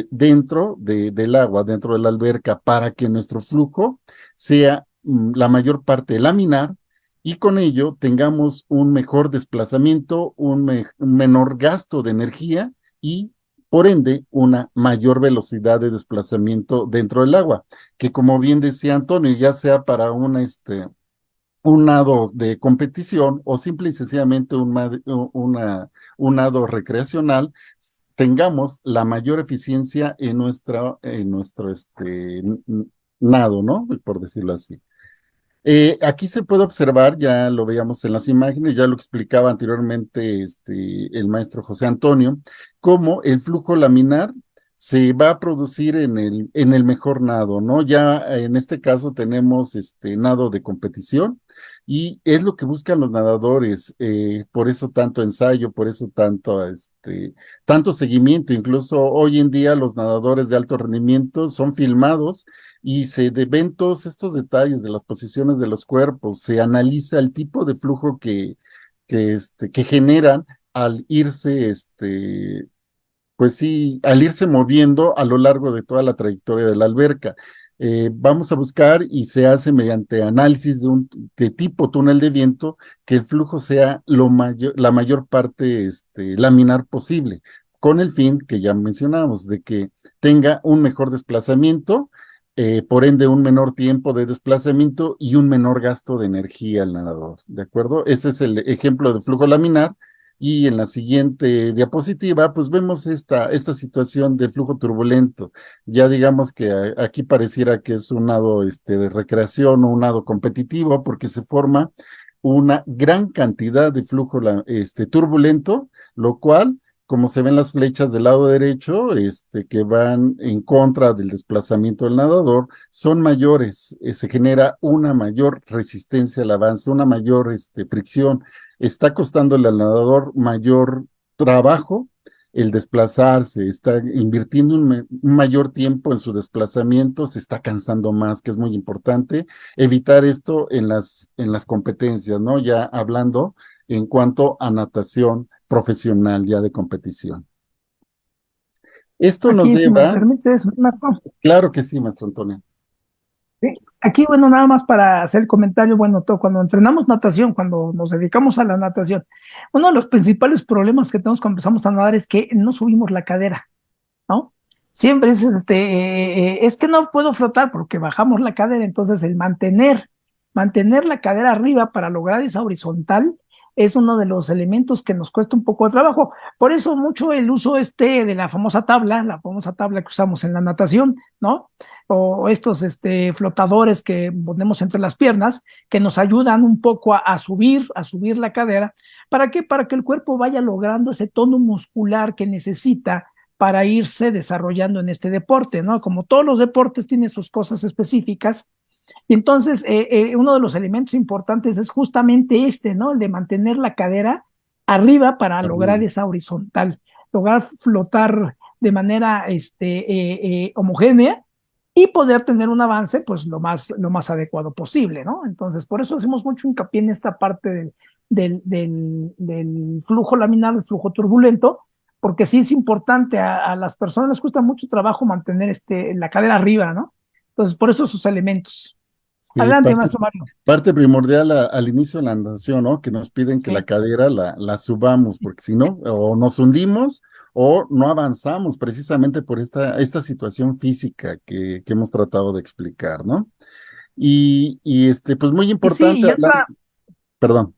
dentro del agua, dentro de la alberca, para que nuestro flujo sea la mayor parte laminar y con ello tengamos un mejor desplazamiento, un menor gasto de energía y por ende una mayor velocidad de desplazamiento dentro del agua, que como bien decía Antonio, ya sea para un nado de competición o simple y sencillamente un nado recreacional, tengamos la mayor eficiencia en nuestro nado, ¿no? Por decirlo así. Aquí se puede observar, ya lo veíamos en las imágenes, ya lo explicaba anteriormente el maestro José Antonio, cómo el flujo laminar se va a producir en el mejor nado, ¿no? Ya en este caso tenemos nado de competición y es lo que buscan los nadadores, por eso tanto ensayo, por eso tanto seguimiento, incluso hoy en día los nadadores de alto rendimiento son filmados y se ven todos estos detalles de las posiciones de los cuerpos, se analiza el tipo de flujo que generan al irse, pues sí, al irse moviendo a lo largo de toda la trayectoria de la alberca. Vamos a buscar y se hace mediante análisis de tipo túnel de viento que el flujo sea la mayor parte laminar posible, con el fin que ya mencionamos, de que tenga un mejor desplazamiento, por ende un menor tiempo de desplazamiento y un menor gasto de energía al nadador, ¿de acuerdo? Ese es el ejemplo de flujo laminar. Y en la siguiente diapositiva, pues vemos esta situación de flujo turbulento. Ya digamos que aquí pareciera que es un nado de recreación o un nado competitivo, porque se forma una gran cantidad de flujo turbulento, lo cual, como se ven las flechas del lado derecho, que van en contra del desplazamiento del nadador, son mayores, se genera una mayor resistencia al avance, una mayor fricción, está costándole al nadador mayor trabajo el desplazarse, está invirtiendo un mayor tiempo en su desplazamiento, se está cansando más, que es muy importante evitar esto en las competencias, ¿no? Ya hablando en cuanto a natación profesional ya de competición. Esto nos
Aquí, si me
lleva,
permites, maestro.
claro que sí, maestro Antonio.
Sí. Aquí, bueno, nada más para hacer el comentario, bueno, cuando entrenamos natación, cuando nos dedicamos a la natación, uno de los principales problemas que tenemos cuando empezamos a nadar es que no subimos la cadera, ¿no? Siempre es que no puedo flotar porque bajamos la cadera, entonces el mantener la cadera arriba para lograr esa horizontal es uno de los elementos que nos cuesta un poco de trabajo. Por eso mucho el uso de la famosa tabla que usamos en la natación, ¿no? O estos flotadores que ponemos entre las piernas, que nos ayudan un poco a subir la cadera. ¿Para qué? Para que el cuerpo vaya logrando ese tono muscular que necesita para irse desarrollando en este deporte, ¿no? Como todos los deportes tienen sus cosas específicas, Y entonces, uno de los elementos importantes es justamente este, ¿no? El de mantener la cadera arriba para lograr
Arriba.
esa horizontal, lograr flotar de manera homogénea y poder tener un avance, pues lo más adecuado posible, ¿no? Entonces, por eso hacemos mucho hincapié en esta parte del flujo laminar, del flujo turbulento, porque sí es importante, a las personas les cuesta mucho trabajo mantener la cadera arriba, ¿no? Entonces, por eso sus elementos.
Sí,
Adelante, maestro Mario.
parte primordial al inicio de la natación, ¿no? Que nos piden que la
Sí,
cadera la subamos, porque si no, o nos hundimos o no avanzamos precisamente por esta situación física que hemos tratado de explicar, ¿no? Pues muy
y sí,
importante hablar, perdón,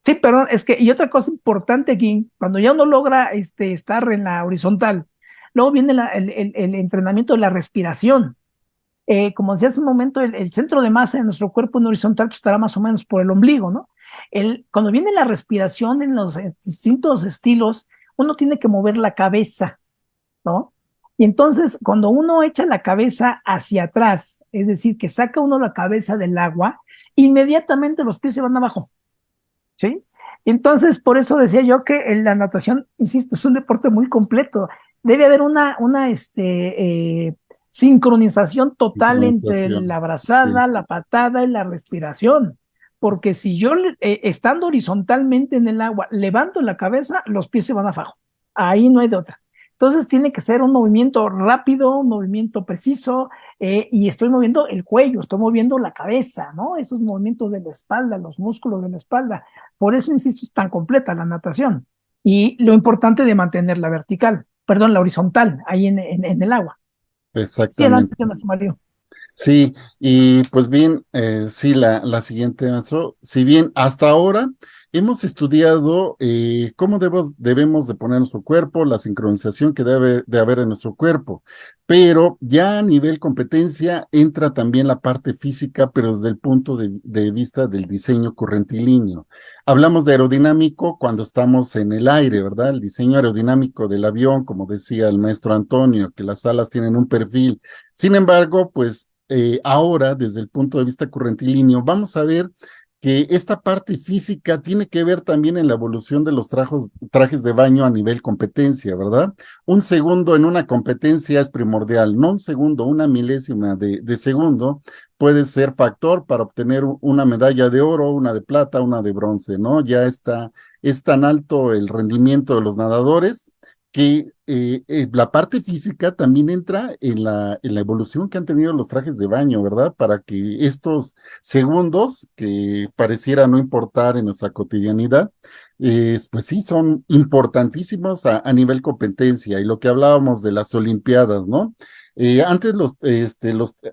sí, perdón, es que, y otra cosa importante aquí, cuando ya uno logra estar en la horizontal, luego viene el entrenamiento de la respiración. Como decía hace un momento, el centro de masa de nuestro cuerpo en horizontal pues, estará más o menos por el ombligo, ¿no? Cuando viene la respiración en los distintos estilos, uno tiene que mover la cabeza, ¿no? Y entonces, cuando uno echa la cabeza hacia atrás, es decir, que saca uno la cabeza del agua, inmediatamente los pies se van abajo, ¿sí? Entonces, por eso decía yo que en la natación, insisto, es un deporte muy completo. Debe haber sincronización total entre la
sincronización, sí,
brazada, la patada y la respiración. Porque si yo, estando horizontalmente en el agua, levanto la cabeza, los pies se van abajo. Ahí no hay de otra. Entonces tiene que ser un movimiento rápido, un movimiento preciso, y estoy moviendo el cuello, estoy moviendo la cabeza, ¿no? Esos movimientos de la espalda, los músculos de la espalda. Por eso, insisto, es tan completa la natación. Y lo importante de mantenerla vertical, perdón, la horizontal, ahí en el agua. Sí, adelante,
exactamente.
maestro Mario.
Sí, y pues bien, sí, la siguiente, maestro. Si bien hasta ahora hemos estudiado cómo debemos de poner nuestro cuerpo, la sincronización que debe de haber en nuestro cuerpo, pero ya a nivel competencia entra también la parte física, pero desde el punto de vista del diseño currentilíneo. Hablamos de aerodinámico cuando estamos en el aire, ¿verdad? El diseño aerodinámico del avión, como decía el maestro Antonio, que las alas tienen un perfil. Sin embargo, pues ahora, desde el punto de vista currentilíneo, vamos a ver que esta parte física tiene que ver también en la evolución de los trajes de baño a nivel competencia, ¿verdad? Un segundo en una competencia es primordial, no un segundo, una milésima de segundo puede ser factor para obtener una medalla de oro, una de plata, una de bronce, ¿no? Es tan alto el rendimiento de los nadadores que la parte física también entra en la evolución que han tenido los trajes de baño, ¿verdad? Para que estos segundos que pareciera no importar en nuestra cotidianidad, pues sí, son importantísimos a nivel competencia. Y lo que hablábamos de las Olimpiadas, ¿no? Antes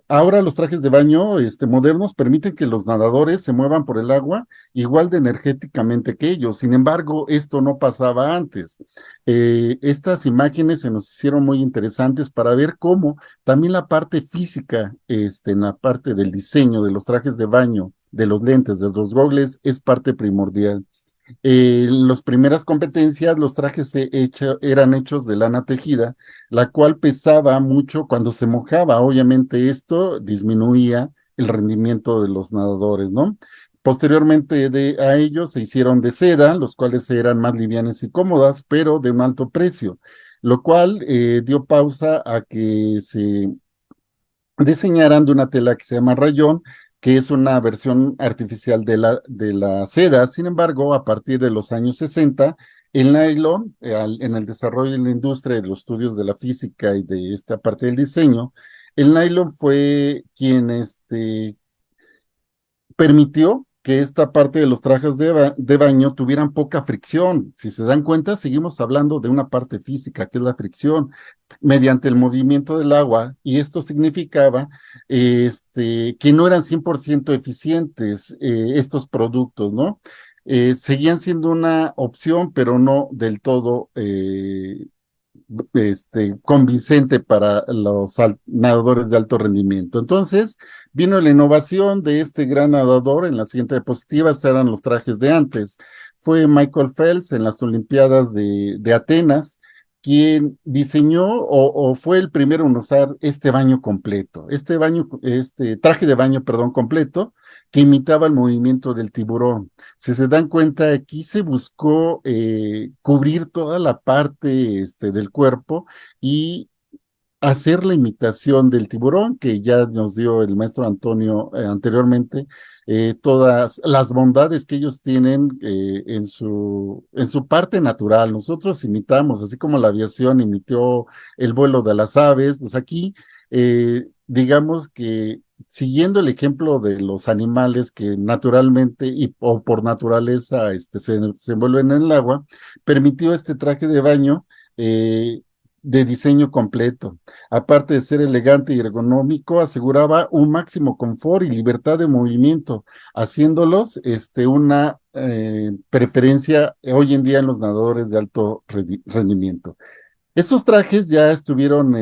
ahora los trajes de baño, modernos permiten que los nadadores se muevan por el agua igual de energéticamente que ellos. Sin embargo, esto no pasaba antes. Estas imágenes se nos hicieron muy interesantes para ver cómo también la parte física, en la parte del diseño de los trajes de baño, de los lentes, de los gogles, es parte primordial. En las primeras competencias, los trajes eran hechos de lana tejida, la cual pesaba mucho cuando se mojaba. Obviamente esto disminuía el rendimiento de los nadadores, ¿no? Posteriormente a ellos se hicieron de seda, los cuales eran más livianas y cómodas, pero de un alto precio, lo cual dio pausa a que se diseñaran de una tela que se llama rayón, que es una versión artificial de la seda. Sin embargo, a partir de los años 60, el nylon, en el desarrollo de la industria, de los estudios de la física y de esta parte del diseño, el nylon fue quien permitió que esta parte de los trajes de baño tuvieran poca fricción. Si se dan cuenta, seguimos hablando de una parte física, que es la fricción, mediante el movimiento del agua, y esto significaba que no eran 100% eficientes estos productos, ¿no? Seguían siendo una opción, pero no del todo convincente para los nadadores de alto rendimiento. Entonces, vino la innovación de este gran nadador. En la siguiente diapositiva eran los trajes de antes. Fue Michael Phelps en las Olimpiadas de Atenas quien diseñó o fue el primero en usar este baño completo, este traje de baño, perdón, completo, que imitaba el movimiento del tiburón. Si se dan cuenta, aquí se buscó cubrir toda la parte del cuerpo y hacer la imitación del tiburón, que ya nos dio el maestro Antonio anteriormente, todas las bondades que ellos tienen en su parte natural. Nosotros imitamos, así como la aviación imitó el vuelo de las aves, pues aquí, digamos que siguiendo el ejemplo de los animales que naturalmente o por naturaleza se envuelven en el agua, permitió este traje de baño de diseño completo. Aparte de ser elegante y ergonómico, aseguraba un máximo confort y libertad de movimiento, haciéndolos una preferencia hoy en día en los nadadores de alto rendimiento. Estos trajes ya estuvieron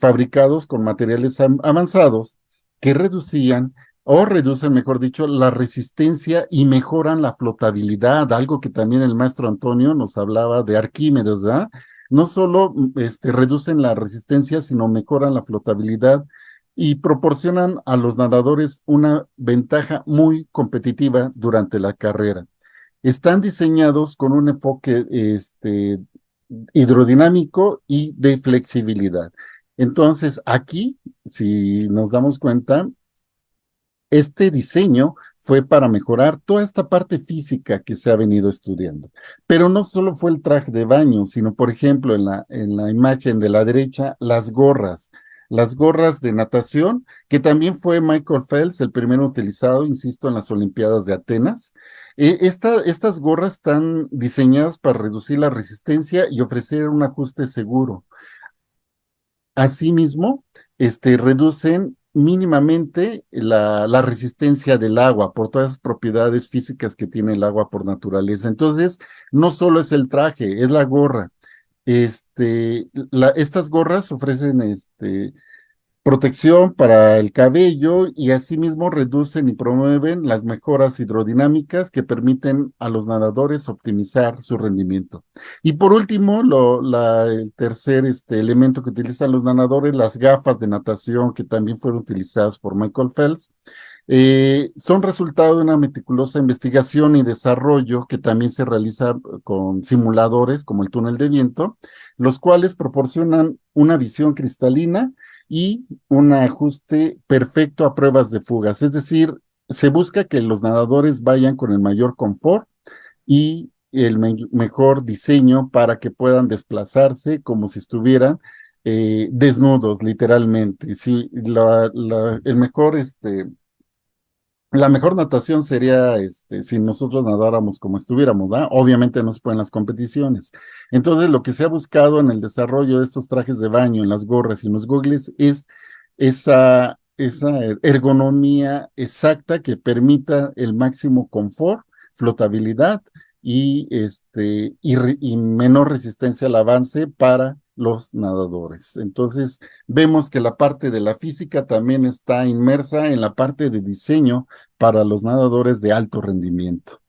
fabricados con materiales avanzados que reducían o reducen, mejor dicho, la resistencia y mejoran la flotabilidad, algo que también el maestro Antonio nos hablaba de Arquímedes, ¿verdad? No solo reducen la resistencia, sino mejoran la flotabilidad y proporcionan a los nadadores una ventaja muy competitiva durante la carrera. Están diseñados con un enfoque hidrodinámico y de flexibilidad. Entonces, aquí, si nos damos cuenta, este diseño fue para mejorar toda esta parte física que se ha venido estudiando. Pero no solo fue el traje de baño, sino, por ejemplo, en la imagen de la derecha, las gorras de natación, que también fue Michael Phelps el primero utilizado, insisto, en las Olimpiadas de Atenas. Estas gorras están diseñadas para reducir la resistencia y ofrecer un ajuste seguro. Asimismo, reducen mínimamente la resistencia del agua por todas las propiedades físicas que tiene el agua por naturaleza. Entonces, no solo es el traje, es la gorra. Estas gorras ofrecen protección para el cabello y asimismo reducen y promueven las mejoras hidrodinámicas que permiten a los nadadores optimizar su rendimiento. Y por último, el tercer elemento que utilizan los nadadores, las gafas de natación que también fueron utilizadas por Michael Phelps. Son resultado de una meticulosa investigación y desarrollo que también se realiza con simuladores como el túnel de viento, los cuales proporcionan una visión cristalina y un ajuste perfecto a pruebas de fugas. Es decir, se busca que los nadadores vayan con el mayor confort y el mejor diseño para que puedan desplazarse como si estuvieran desnudos, literalmente. Sí, el mejor la mejor natación sería si nosotros nadáramos como estuviéramos, ¿verdad? Obviamente no se pueden las competiciones. Entonces, lo que se ha buscado en el desarrollo de estos trajes de baño, en las gorras y en los gogles, es esa ergonomía exacta que permita el máximo confort, flotabilidad y menor resistencia al avance para los nadadores. Entonces, vemos que la parte de la física también está inmersa en la parte de diseño para los nadadores de alto rendimiento.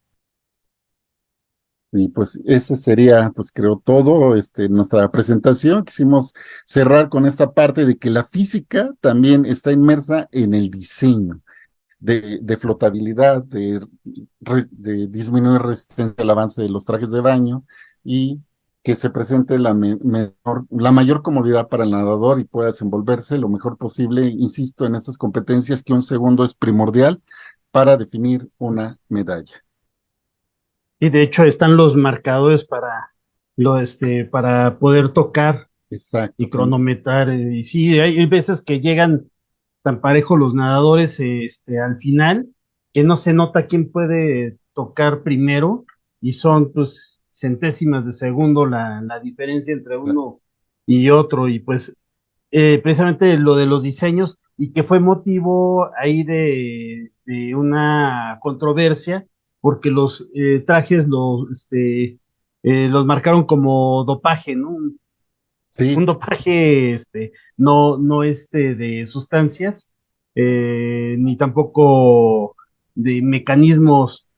Y pues ese sería, pues creo todo, nuestra presentación. Quisimos cerrar con esta parte de que la física también está inmersa en el diseño de flotabilidad, de disminuir resistencia al avance de los trajes de baño y que se presente la mayor comodidad para el nadador y pueda desenvolverse lo mejor posible. Insisto en estas competencias que un segundo es primordial para definir una medalla.
Y de hecho están los marcadores para poder tocar
Exacto.
y cronometrar. Y sí, hay veces que llegan tan parejos los nadadores al final que no se nota quién puede tocar primero y son pues centésimas de segundo la diferencia entre uno y otro. Y pues precisamente lo de los diseños y que fue motivo ahí de una controversia porque los trajes los marcaron como dopaje, ¿no? Un
Sí,
dopaje no de sustancias, ni tampoco de mecanismos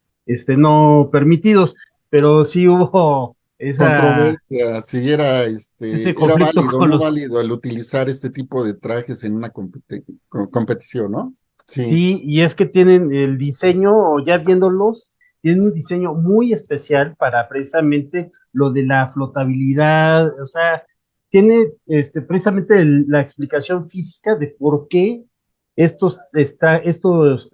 no permitidos, pero sí hubo esa,
controversia, si era,
ese
era
conflicto
válido o
con
no
los...
válido el utilizar este tipo de trajes en una competición, ¿no? Sí,
Sí, y es que tienen el diseño, o ya viéndolos, tienen un diseño muy especial para precisamente lo de la flotabilidad, o sea, tiene precisamente la explicación física de por qué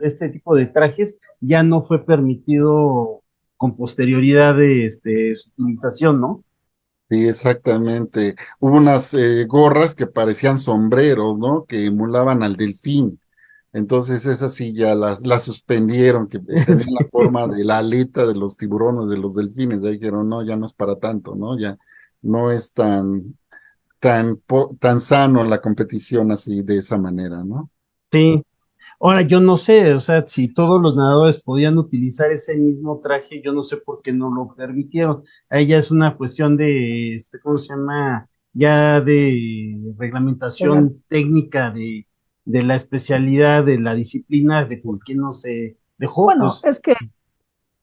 este tipo de trajes ya no fue permitido con posterioridad de su utilización, ¿no?
sí, exactamente. Hubo unas gorras que parecían sombreros, ¿no? Que emulaban al delfín. Entonces esas sí ya las suspendieron, que tenían la forma de la aleta de los tiburones, de los delfines. Ya dijeron, no, ya no es para tanto, ¿no? Ya no es tan sano la competición así de esa manera, ¿no?
Sí. Ahora, yo no sé, o sea, si todos los nadadores podían utilizar ese mismo traje, yo no sé por qué no lo permitieron. Ahí ya es una cuestión de, ¿cómo se llama? Ya de
Oigan,
reglamentación técnica de la especialidad, de la disciplina, de por qué no se dejó,
bueno,
pues,
es que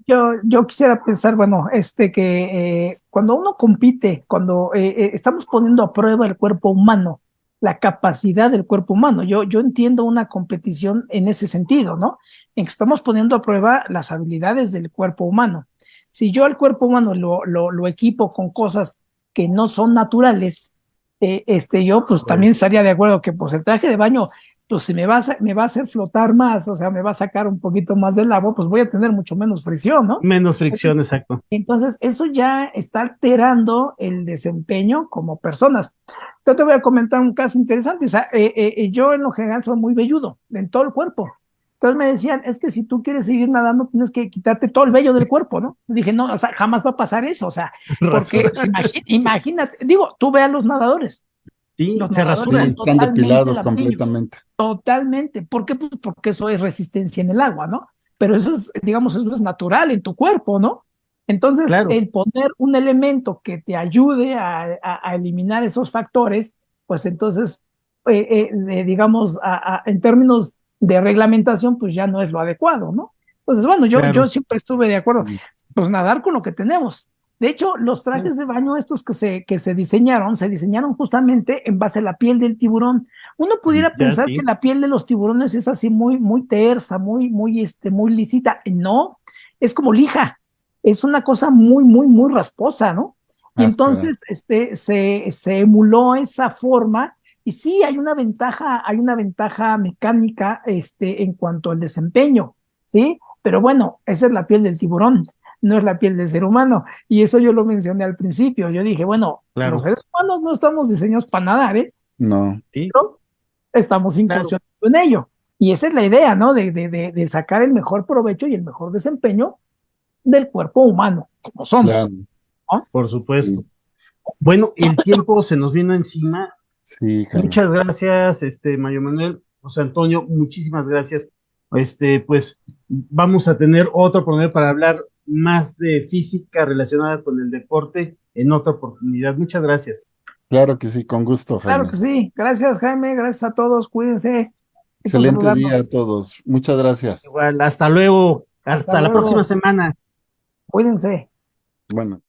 yo quisiera pensar, bueno, que cuando uno compite, cuando estamos poniendo a prueba el cuerpo humano, la capacidad del cuerpo humano, yo entiendo una competición en ese sentido, ¿no? En que estamos poniendo a prueba las habilidades del cuerpo humano. Si yo al cuerpo humano lo equipo con cosas que no son naturales, yo pues también
pues,
estaría de acuerdo que pues el traje de baño pues si me va a hacer flotar más, o sea, me va a sacar un poquito más del agua, pues voy a tener mucho menos fricción, ¿no?
menos fricción,
Entonces,
exacto.
eso ya está alterando el desempeño como personas. Yo te voy a comentar un caso interesante. O sea, yo en lo general soy muy velludo en todo el cuerpo. Entonces me decían, es que si tú quieres seguir nadando, tienes que quitarte todo el vello del cuerpo, ¿no? Dije, no, o sea, jamás va a pasar eso, o sea, porque
Razón.
pues, imagínate, digo, tú ve a
Sí,
los
se
nadadores
Sí,
rasuran.
son
están
totalmente
depilados
lampiños,
completamente.
totalmente. ¿Por qué? Pues porque eso es resistencia en el agua, ¿no? Pero eso es, digamos, eso es natural en tu cuerpo, ¿no? Entonces,
Claro,
el poner un elemento que te ayude a eliminar esos factores, pues entonces, digamos, en términos de reglamentación, pues ya no es lo adecuado, ¿no? Entonces, bueno, yo
claro.
siempre estuve de acuerdo,
Mm,
pues nadar con lo que tenemos. De hecho, los
Sí.
trajes de baño estos que se diseñaron justamente en base a la piel del tiburón. Uno pudiera
Ya
pensar que
sí,
la piel de los tiburones es así muy tersa, muy lisita. No, es como lija. Es una cosa muy rasposa, ¿no? Y
áspera.
entonces, se emuló esa forma. Y sí, hay una ventaja mecánica, en cuanto al desempeño, ¿sí? Pero bueno, esa es la piel del tiburón, no es la piel del ser humano. Y eso yo lo mencioné al principio. Yo dije, bueno, los
claro.
seres humanos no estamos diseñados para nadar, ¿eh?
No,
Sí,
Pero estamos
claro.
incursionando en ello. Y esa es la idea, ¿no? De sacar el mejor provecho y el mejor desempeño del cuerpo humano, como somos,
claro.
¿no?
Por
Sí,
supuesto. Bueno, el tiempo se nos vino encima.
sí, Jaime.
Muchas gracias, Mario Manuel, José Antonio, muchísimas gracias. Pues vamos a tener otra oportunidad para hablar más de física relacionada con el deporte en otra oportunidad. Muchas gracias.
Claro que sí, con gusto,
Claro que
Jaime.
sí. Gracias, Jaime. Gracias a todos. Cuídense. Gusto
Excelente día a
saludarnos.
todos. Muchas gracias.
Igual, hasta luego,
Hasta
hasta la próxima
luego.
semana.
Cuídense.
Bueno.